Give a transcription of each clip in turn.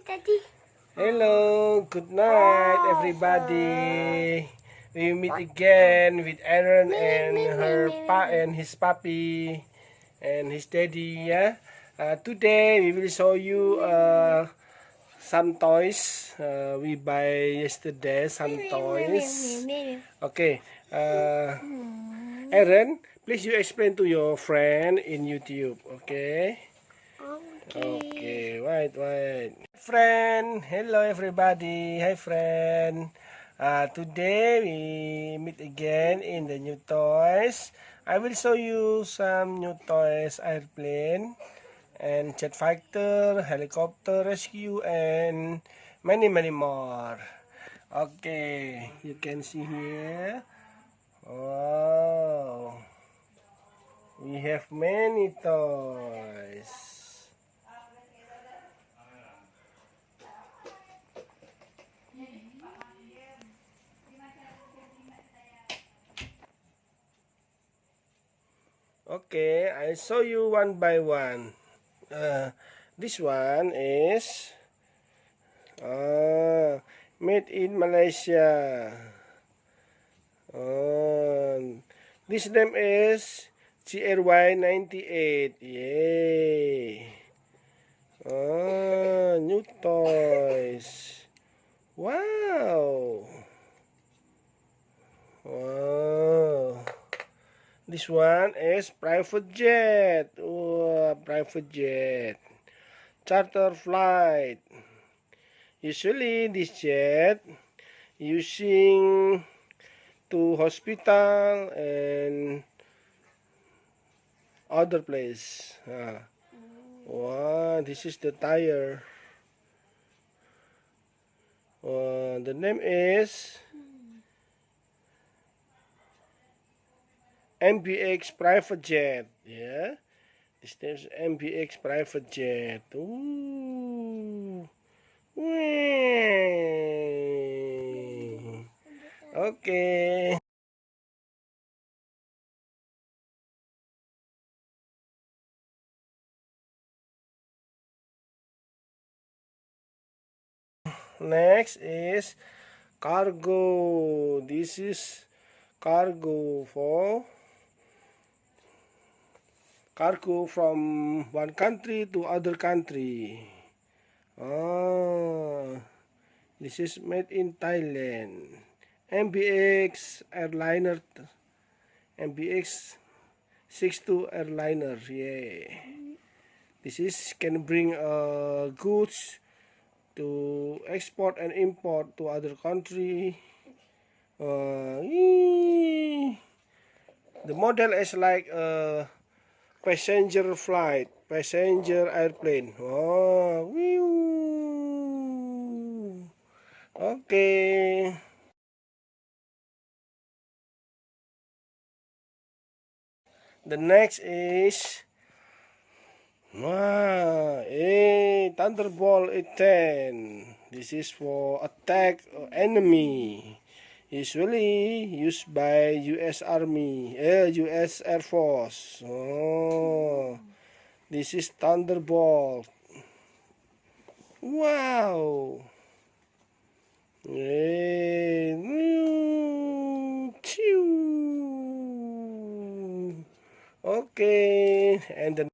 Daddy. Hello, good night everybody. We meet again with Aaron and his puppy and his daddy. Yeah. Today we will show you some toys. We buy yesterday some toys. Okay. Aaron, please you explain to your friend in YouTube. Okay. Okay, wait. Friend, hello everybody. Hi friend. Today we meet again in the new toys. I will show you some new toys, airplane and jet fighter, helicopter rescue, and many more. Okay, you can see here. Wow, we have many toys. Okay, I show you one by one. This one is made in Malaysia. This name is GRY98. Yay! New toys. Wow! This one is private jet. Private jet. Charter flight. Usually this jet using to hospital and other place. Wow, this is the tire. The name is MBX private jet. Yeah, this name is MBX private jet. Ooh. Okay. Next is cargo. This is cargo from one country to other country. This is made in Thailand. MBX airliner, MBX 62 airliner. Yeah, this is can bring goods to export and import to other country. The model is like a passenger flight, passenger airplane. Okay. The next is a Thunderbolt 810. This is for attack enemy. Usually used by U.S. Army, U.S. Air Force. This is Thunderbolt. Wow. Okay, and the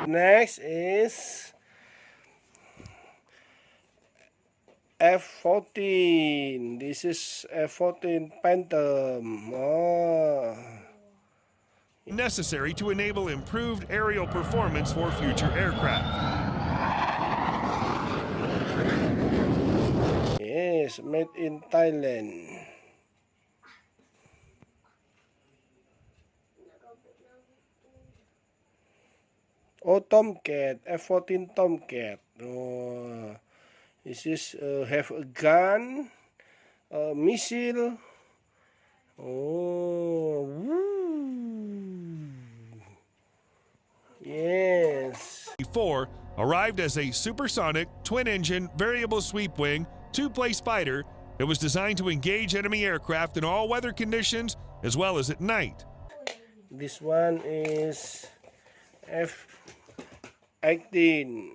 next is F14. This is F14 Phantom. Necessary to enable improved aerial performance for future aircraft. Yes, made in Thailand. Tomcat, F14 Tomcat. This is have a gun, a missile. Yes. Before arrived as a supersonic, twin-engine, variable sweep wing, two-place fighter that was designed to engage enemy aircraft in all weather conditions as well as at night. This one is F18.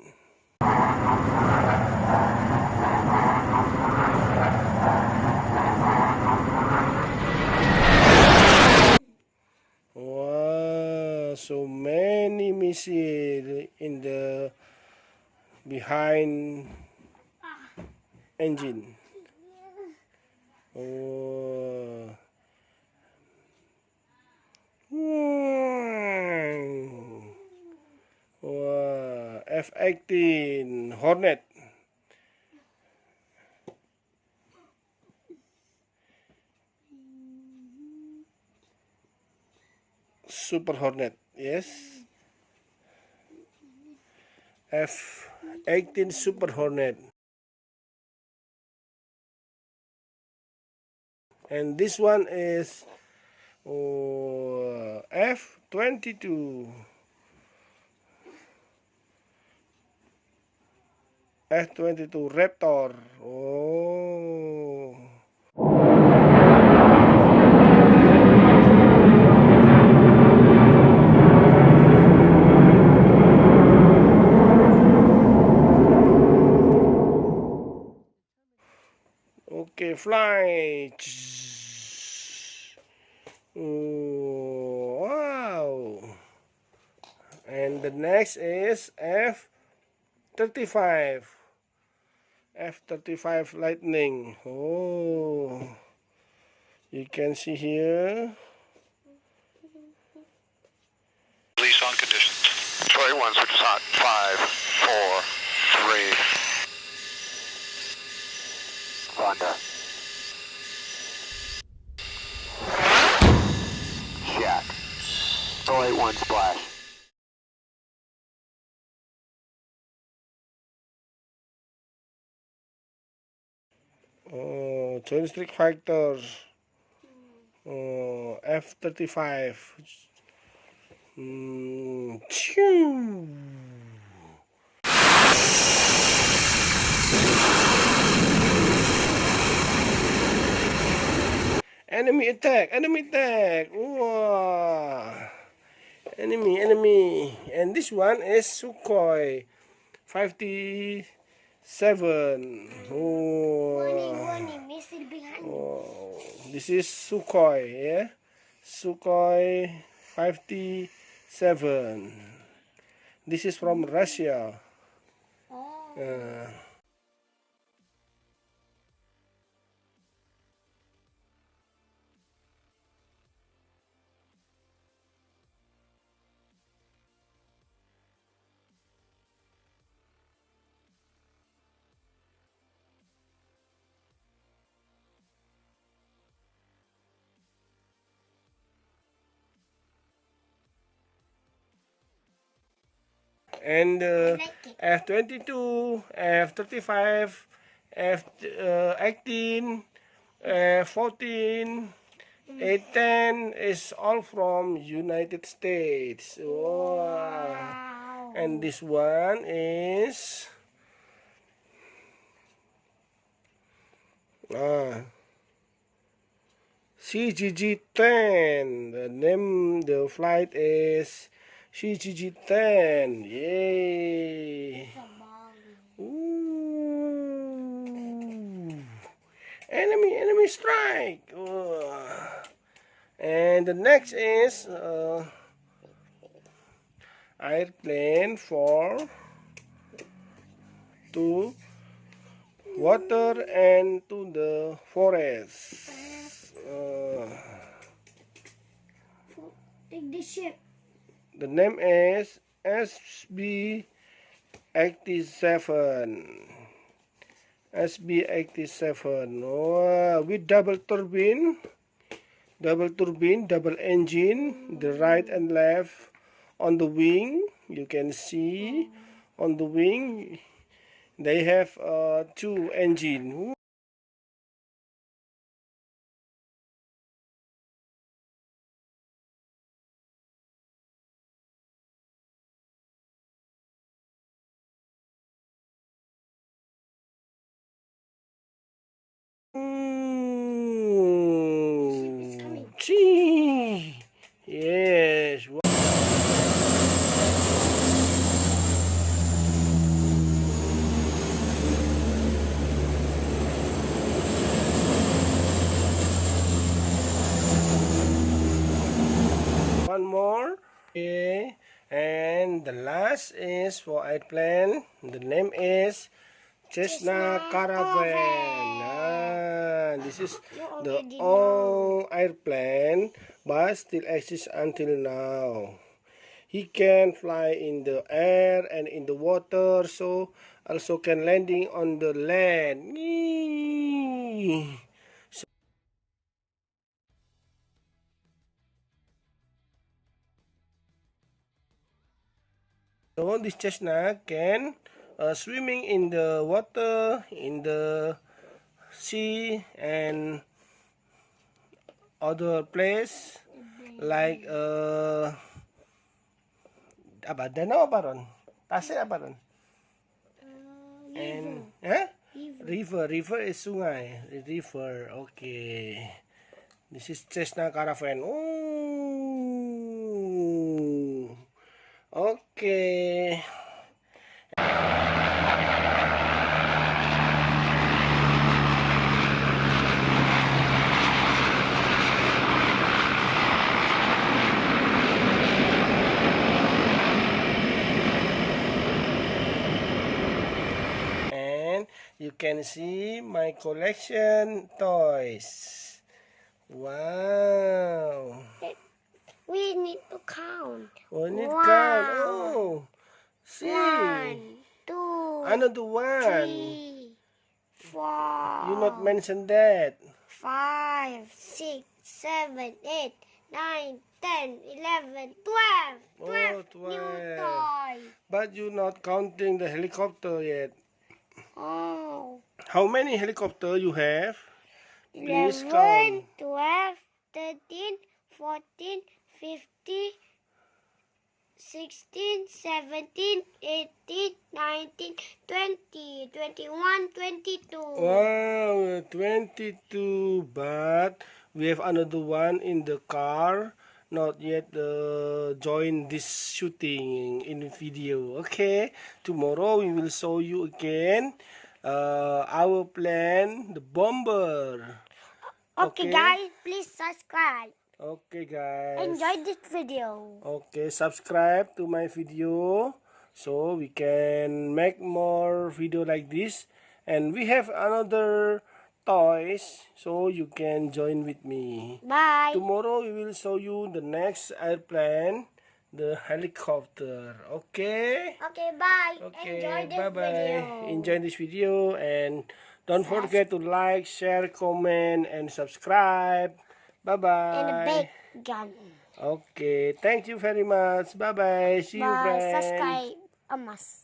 Wow, so many missiles in the behind engine. Oh. Wow. F18 Hornet. Super Hornet, yes. F18 Super Hornet. And this one is F22. F22 Raptor. Oh. Okay, fly. Oh, wow. And the next is F35. F35 Lightning. Oh, you can see here. Release on conditions. Troy 1, switch is hot. 5, 4, 3. Honda. Jack. Troy 1, splash. Oh, twin streak fighters. Oh, F35. Chew. Enemy attack! Enemy attack! Wow. Enemy. And this one is Sukhoi 57. Oh, this is Sukhoi, yeah? Sukhoi 57. This is from Russia. And F22, F35, F18, F14, A10 is all from United States. Wow. And this one is CGG10. The flight is CGG10. Yay! Ooh. Enemy strike. And the next is airplane for to water and to the forest. Take the ship. The name is SB87. SB87. Oh, with double turbine, double engine, the right and left on the wing. You can see on the wing they have two engine. Gee. Yeah, Okay, and the last is for airplane. The name is Cessna Caravan. This is the old airplane, but still exists until now. He can fly in the air and in the water, so also can landing on the land. So this Cessna can swimming in the water, in the sea, and other place like apa danau apa ron? Tasik apa ron? And river is sungai. River, okay. This is Cessna Caravan. Oh, okay. You can see my collection toys. Wow. We need to count. We need to Wow. count. Oh, see. 1, 2, Another one. 3, 4. You not mention that. 5, 6, 7, 8, 9, 10, 11, 12. 12 new 12. toy. But you not counting the helicopter yet. Oh. How many helicopter you have? Please 11, count. 12, 13, 14, 15, 16, 17, 18, 19, 20, 21, 22. Wow, 22. But we have another one in the car. Not yet join this shooting in video. Okay, tomorrow we will show you again our plan, the bomber. Okay, guys, please subscribe. Okay, guys. Enjoy this video. Okay, subscribe to my video so we can make more video like this. And we have another toys, so you can join with me. Bye. Tomorrow we will show you the next airplane, the helicopter. Okay? Okay, bye. Okay, Enjoy this bye-bye. video. Enjoy this video and don't forget to like, share, comment, and subscribe. Bye-bye. And a big gun. Okay, thank you very much. Bye-bye. See you, Bye. friends. Subscribe. Amas.